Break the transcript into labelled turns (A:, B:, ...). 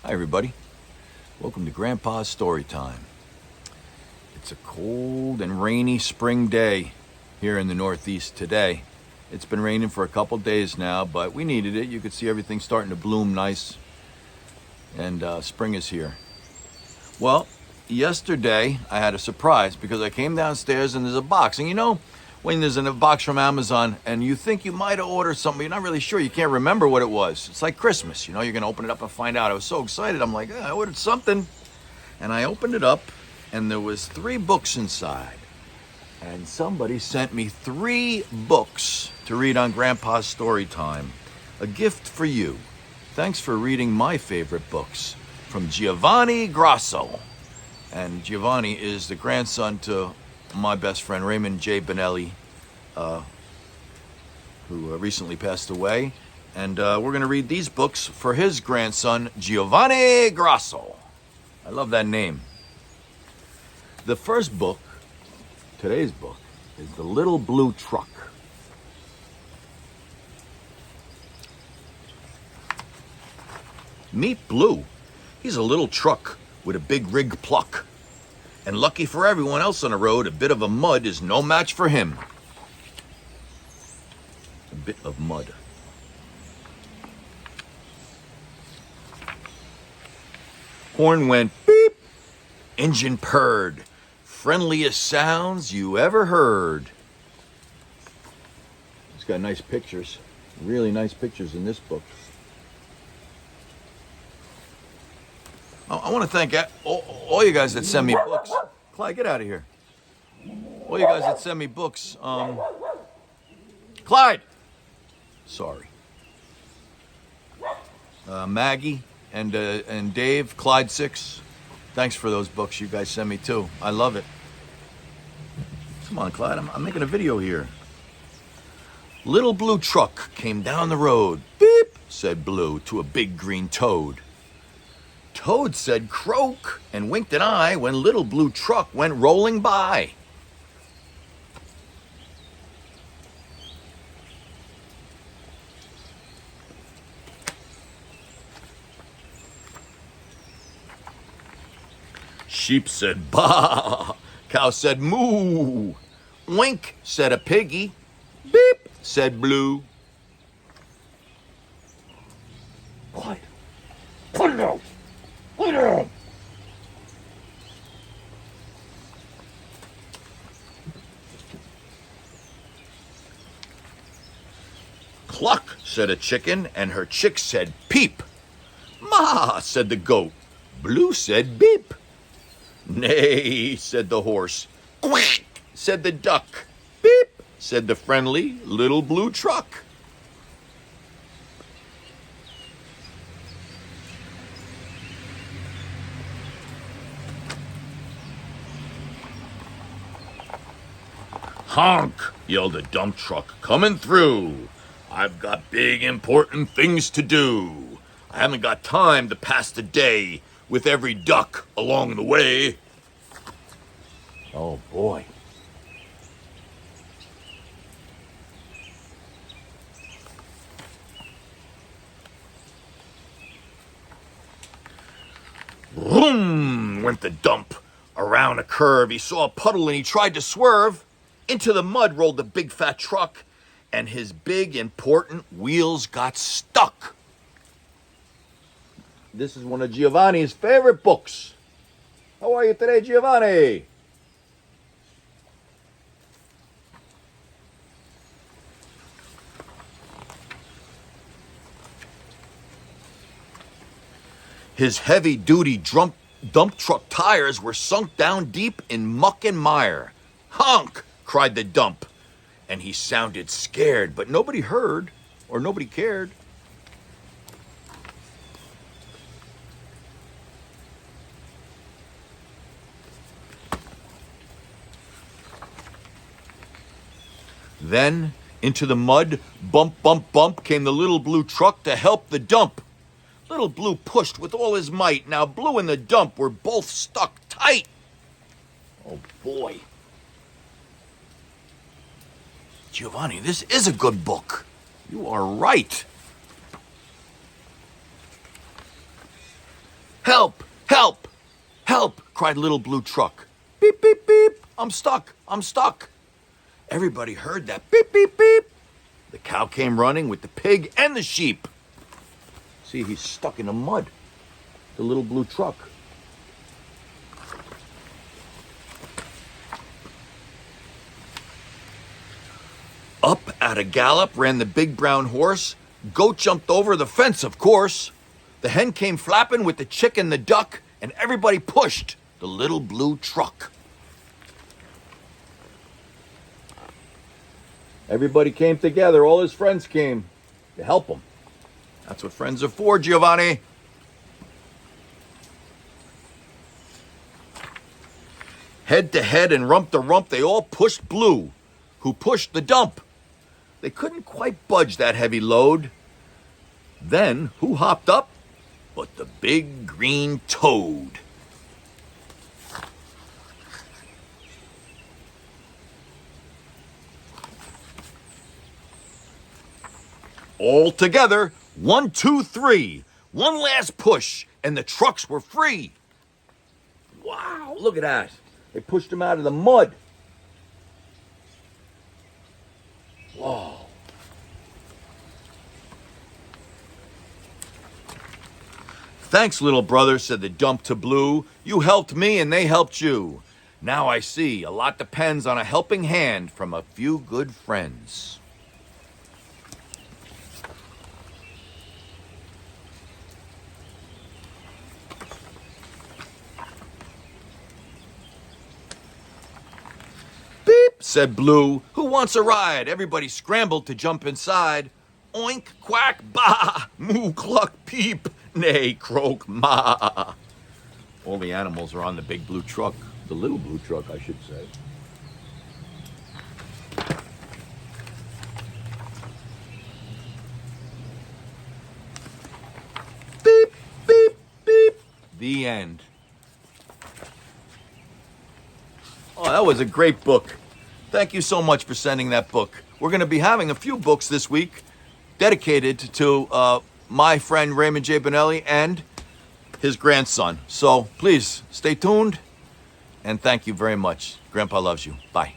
A: Hi, everybody. Welcome to Grandpa's Story Time. It's a cold and rainy spring day here in the Northeast today. It's been raining for a couple days now, but we needed it. You could see everything starting to bloom nice, and spring is here. Well, yesterday I had a surprise because I came downstairs and there's a box. And you know, when there's a box from Amazon and you think you might have ordered something, you're not really sure, you can't remember what it was. It's like Christmas, you're going to open it up and find out. I was so excited. I'm like, I ordered something. And I opened it up and there was 3 books inside. And somebody sent me 3 books to read on Grandpa's Story Time. A gift for you. Thanks for reading my favorite books. From Giovanni Grasso. And Giovanni is the grandson to my best friend Raymond Bonelli, who recently passed away. And we're going to read these books for his grandson, Giovanni Grasso. I love that name. The first book, today's book, is The Little Blue Truck. Meet Blue. He's a little truck with a big rig pluck. And lucky for everyone else on the road, a bit of a mud is no match for him. A bit of mud. Horn went beep. Engine purred. Friendliest sounds you ever heard. It's got nice pictures. Really nice pictures in this book. I want to thank all you guys that send me books. Clyde, get out of here. All you guys that send me books. Clyde! Sorry. Maggie and Dave, Clyde 6. Thanks for those books you guys send me too. I love it. Come on, Clyde, I'm making a video here. Little Blue Truck came down the road. Beep, said Blue to a big green toad. Toad said croak and winked an eye when Little Blue Truck went rolling by. Sheep said baa. Cow said moo. Wink, said a piggy. Beep, said Blue. Quiet. Put it out. Put it out. Cluck, said a chicken, and her chick said peep. Ma, said the goat. Blue said beep. Nay, said the horse. Quack, said the duck. Beep, said the friendly Little Blue Truck. Honk, yelled a dump truck coming through. I've got big important things to do. I haven't got time to pass the day with every duck along the way. Oh boy. Vroom went the dump. Around a curve, he saw a puddle and he tried to swerve. Into the mud rolled the big fat truck, and his big important wheels got stuck. This is one of Giovanni's favorite books. How are you today, Giovanni? His heavy-duty dump truck tires were sunk down deep in muck and mire. Honk! Cried the dump, and he sounded scared, but nobody heard or nobody cared. Then, into the mud, bump, bump, bump, came the Little Blue Truck to help the dump. Little Blue pushed with all his might. Now Blue and the dump were both stuck tight. Oh, boy. Giovanni, this is a good book. You are right. Help! Help! Help! Cried Little Blue Truck. Beep, beep, beep. I'm stuck. I'm stuck. Everybody heard that beep, beep, beep. The cow came running with the pig and the sheep. See, he's stuck in the mud. The Little Blue Truck. Up at a gallop ran the big brown horse. Goat jumped over the fence, of course. The hen came flapping with the chick and the duck, and everybody pushed the Little Blue Truck. Everybody came together. All his friends came to help him. That's what friends are for, Giovanni. Head to head and rump to rump, they all pushed Blue, who pushed the dump. They couldn't quite budge that heavy load. Then, who hopped up but the big green toad? All together, 1, 2, 3. One last push, and the trucks were free. Wow, look at that. They pushed him out of the mud. Whoa. Thanks, little brother, said the dump to Blue. You helped me and they helped you. Now I see a lot depends on a helping hand from a few good friends. Beep, said Blue. Who wants a ride? Everybody scrambled to jump inside. Oink, quack, bah, moo, cluck, peep, neigh, croak, ma. All the animals are on the big blue truck. The Little Blue Truck, I should say. Beep, beep, beep. The end. Oh, that was a great book. Thank you so much for sending that book. We're going to be having a few books this week dedicated to my friend Raymond J. Bonelli and his grandson. So please stay tuned and thank you very much. Grandpa loves you. Bye.